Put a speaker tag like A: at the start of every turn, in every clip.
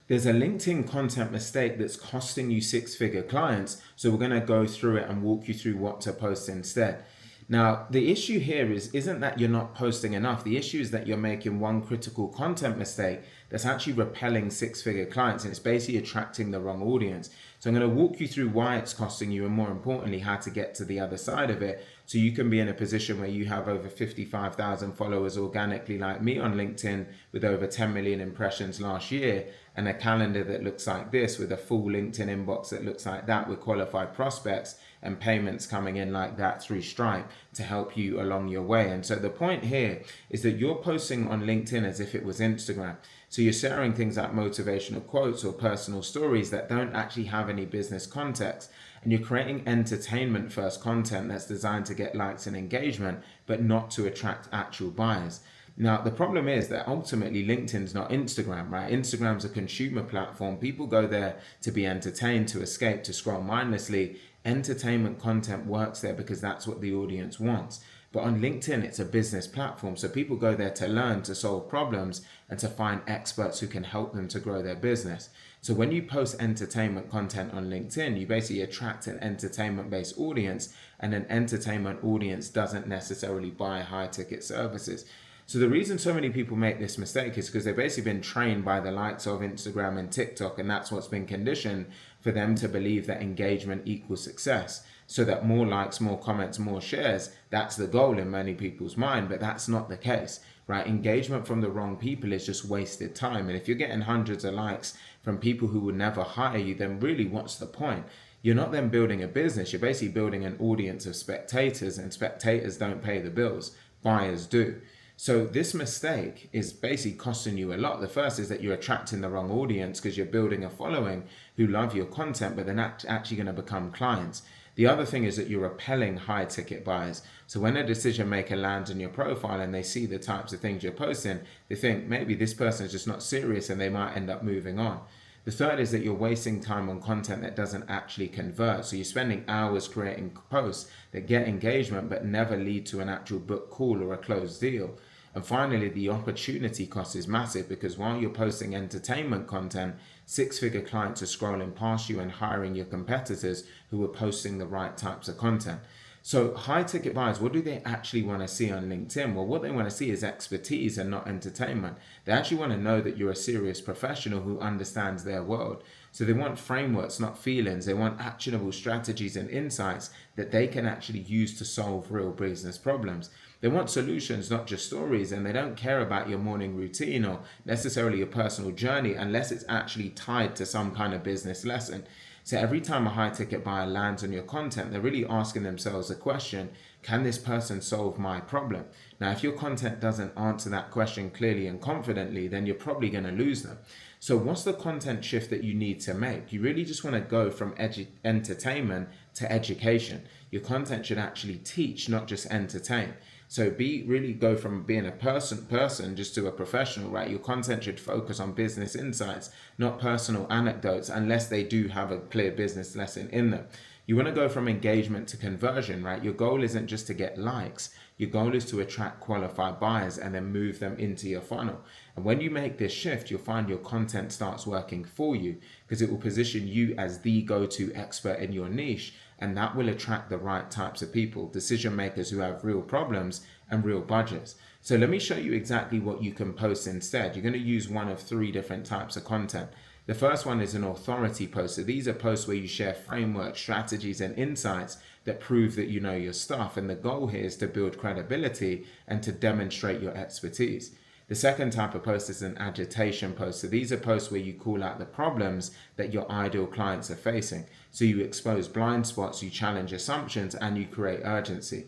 A: There's a LinkedIn content mistake that's costing you six-figure clients. So we're going to go through it and walk you through what to post instead. Now, the issue here isn't that you're not posting enough. The issue is that you're making one critical content mistake that's actually repelling six-figure clients, and it's basically attracting the wrong audience. So I'm going to walk you through why it's costing you, and more importantly, how to get to the other side of it, so you can be in a position where you have over 55,000 followers organically like me on LinkedIn, with over 10 million impressions last year, and a calendar that looks like this, with a full LinkedIn inbox that looks like that, with qualified prospects and payments coming in like that through Stripe to help you along your way. And so the point here is that you're posting on LinkedIn as if it was Instagram. So you're sharing things like motivational quotes or personal stories that don't actually have any business context. And you're creating entertainment first content that's designed to get likes and engagement, but not to attract actual buyers. Now, the problem is that ultimately LinkedIn's not Instagram, right? Instagram's a consumer platform. People go there to be entertained, to escape, to scroll mindlessly. Entertainment content works there because that's what the audience wants. But on LinkedIn, it's a business platform. So people go there to learn, to solve problems, and to find experts who can help them to grow their business. So when you post entertainment content on LinkedIn, you basically attract an entertainment-based audience, and an entertainment audience doesn't necessarily buy high-ticket services. So the reason so many people make this mistake is because they've basically been trained by the likes of Instagram and TikTok, and that's what's been conditioned for them to believe that engagement equals success. So that more likes, more comments, more shares, that's the goal in many people's mind, but that's not the case, right? Engagement from the wrong people is just wasted time. And if you're getting hundreds of likes from people who would never hire you, then really what's the point? You're not then building a business, you're basically building an audience of spectators, and spectators don't pay the bills, buyers do. So this mistake is basically costing you a lot. The first is that you're attracting the wrong audience because you're building a following who love your content, but they're not actually going to become clients. The other thing is that you're repelling high ticket buyers. So when a decision maker lands on your profile and they see the types of things you're posting, they think maybe this person is just not serious, and they might end up moving on. The third is that you're wasting time on content that doesn't actually convert. So you're spending hours creating posts that get engagement but never lead to an actual book call or a closed deal. And finally, the opportunity cost is massive, because while you're posting entertainment content, six-figure clients are scrolling past you and hiring your competitors who are posting the right types of content. So high ticket buyers, what do they actually want to see on LinkedIn? Well, what they want to see is expertise and not entertainment. They actually want to know that you're a serious professional who understands their world. So they want frameworks, not feelings. They want actionable strategies and insights that they can actually use to solve real business problems. They want solutions, not just stories, and they don't care about your morning routine or necessarily your personal journey unless it's actually tied to some kind of business lesson. So every time a high ticket buyer lands on your content, they're really asking themselves the question, can this person solve my problem? Now, if your content doesn't answer that question clearly and confidently, then you're probably going to lose them. So what's the content shift that you need to make? You really just want to go from entertainment to education. Your content should actually teach, not just entertain. So really go from being a person just to a professional, right? Your content should focus on business insights, not personal anecdotes, unless they do have a clear business lesson in them. You want to go from engagement to conversion, right? Your goal isn't just to get likes. Your goal is to attract qualified buyers and then move them into your funnel. And when you make this shift, you'll find your content starts working for you, because it will position you as the go-to expert in your niche. And that will attract the right types of people, decision makers who have real problems and real budgets. So let me show you exactly what you can post instead. You're going to use one of three different types of content. The first one is an authority post. So these are posts where you share frameworks, strategies, and insights that prove that you know your stuff. And the goal here is to build credibility and to demonstrate your expertise. The second type of post is an agitation post. So these are posts where you call out the problems that your ideal clients are facing. So you expose blind spots, you challenge assumptions, and you create urgency.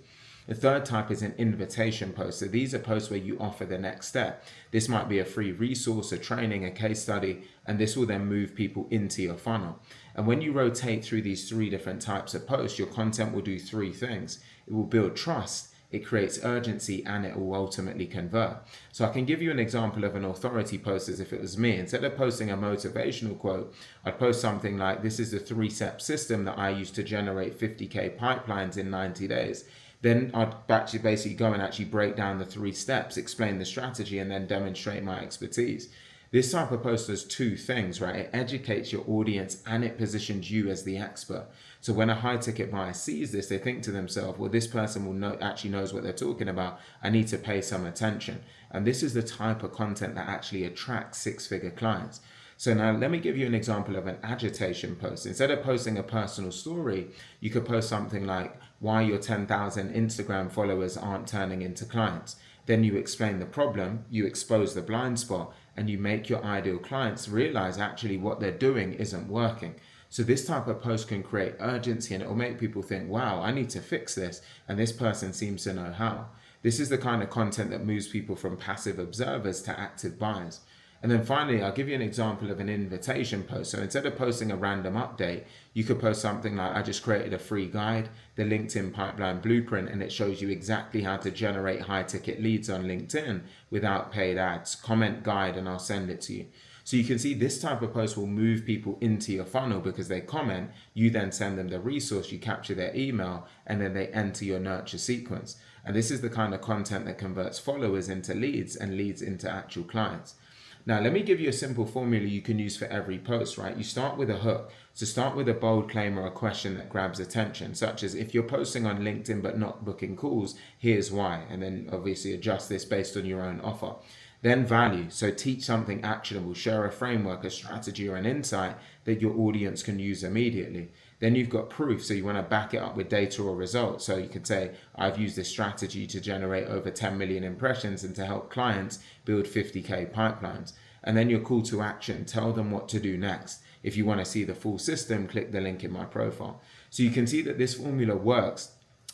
A: The third type is an invitation post. So these are posts where you offer the next step. This might be a free resource, a training, a case study, and this will then move people into your funnel. And when you rotate through these three different types of posts, your content will do three things. It will build trust, it creates urgency, and it will ultimately convert. So I can give you an example of an authority post as if it was me. Instead of posting a motivational quote, I'd post something like, this is the 3-step system that I use to generate 50K pipelines in 90 days. Then I'd actually basically go and actually break down the 3 steps, explain the strategy, and then demonstrate my expertise. This type of post does two things, right? It educates your audience and it positions you as the expert. So when a high ticket buyer sees this, they think to themselves, well, this person will know, actually knows what they're talking about. I need to pay some attention. And this is the type of content that actually attracts six-figure clients. So now let me give you an example of an agitation post. Instead of posting a personal story, you could post something like why your 10,000 Instagram followers aren't turning into clients. Then you explain the problem, you expose the blind spot, and you make your ideal clients realize actually what they're doing isn't working. So this type of post can create urgency and it will make people think, wow, I need to fix this. And this person seems to know how. This is the kind of content that moves people from passive observers to active buyers. And then finally, I'll give you an example of an invitation post. So instead of posting a random update, you could post something like, I just created a free guide, the LinkedIn pipeline blueprint, and it shows you exactly how to generate high ticket leads on LinkedIn without paid ads. Comment guide and I'll send it to you. So you can see this type of post will move people into your funnel because they comment, you then send them the resource, you capture their email, and then they enter your nurture sequence. And this is the kind of content that converts followers into leads and leads into actual clients. Now, let me give you a simple formula you can use for every post, right? You start with a hook. So start with a bold claim or a question that grabs attention, such as if you're posting on LinkedIn but not booking calls, here's why. And then obviously adjust this based on your own offer. Then value. So teach something actionable, share a framework, a strategy, or an insight that your audience can use immediately. Then you've got proof. So you want to back it up with data or results. So you could say, I've used this strategy to generate over 10 million impressions and to help clients build 50K pipelines. And then your call to action, tell them what to do next. If you want to see the full system, click the link in my profile. So you can see that this formula works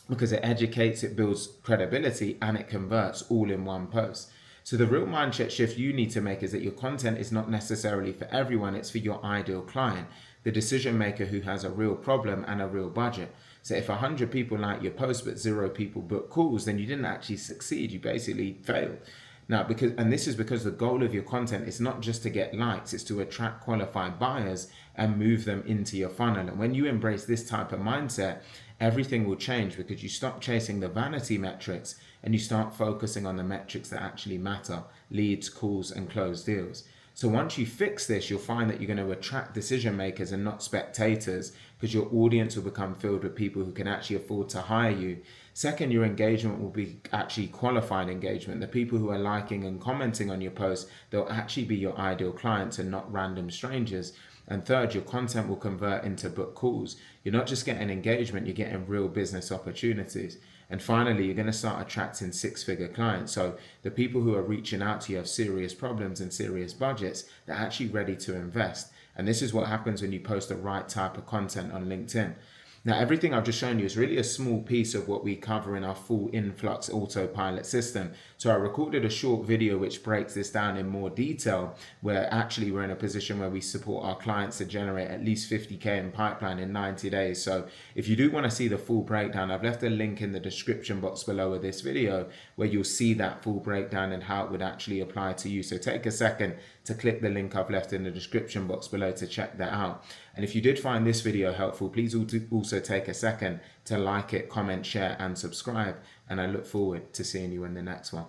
A: because it educates, it builds credibility, and it converts all in one post. So the real mindset shift you need to make is that your content is not necessarily for everyone, it's for your ideal client, the decision maker who has a real problem and a real budget. So if 100 people like your post but 0 people book calls, then you didn't actually succeed, you basically failed. Now, this is because the goal of your content is not just to get likes, it's to attract qualified buyers and move them into your funnel. And when you embrace this type of mindset, everything will change because you stop chasing the vanity metrics and you start focusing on the metrics that actually matter: leads, calls, and closed deals. So once you fix this, you'll find that you're going to attract decision makers and not spectators, because your audience will become filled with people who can actually afford to hire you. Second, your engagement will be actually qualified engagement. The people who are liking and commenting on your posts, they'll actually be your ideal clients and not random strangers. And third, your content will convert into book calls. You're not just getting engagement, you're getting real business opportunities. And finally, you're going to start attracting six-figure clients. So the people who are reaching out to you have serious problems and serious budgets. They're actually ready to invest. And this is what happens when you post the right type of content on LinkedIn. Now, everything I've just shown you is really a small piece of what we cover in our full Influx autopilot system. So I recorded a short video which breaks this down in more detail, where actually we're in a position where we support our clients to generate at least 50K in pipeline in 90 days. So if you do want to see the full breakdown, I've left a link in the description box below of this video where you'll see that full breakdown and how it would actually apply to you. So take a second to click the link I've left in the description box below to check that out. And if you did find this video helpful, please also take a second to like it, comment, share, and subscribe. And I look forward to seeing you in the next one.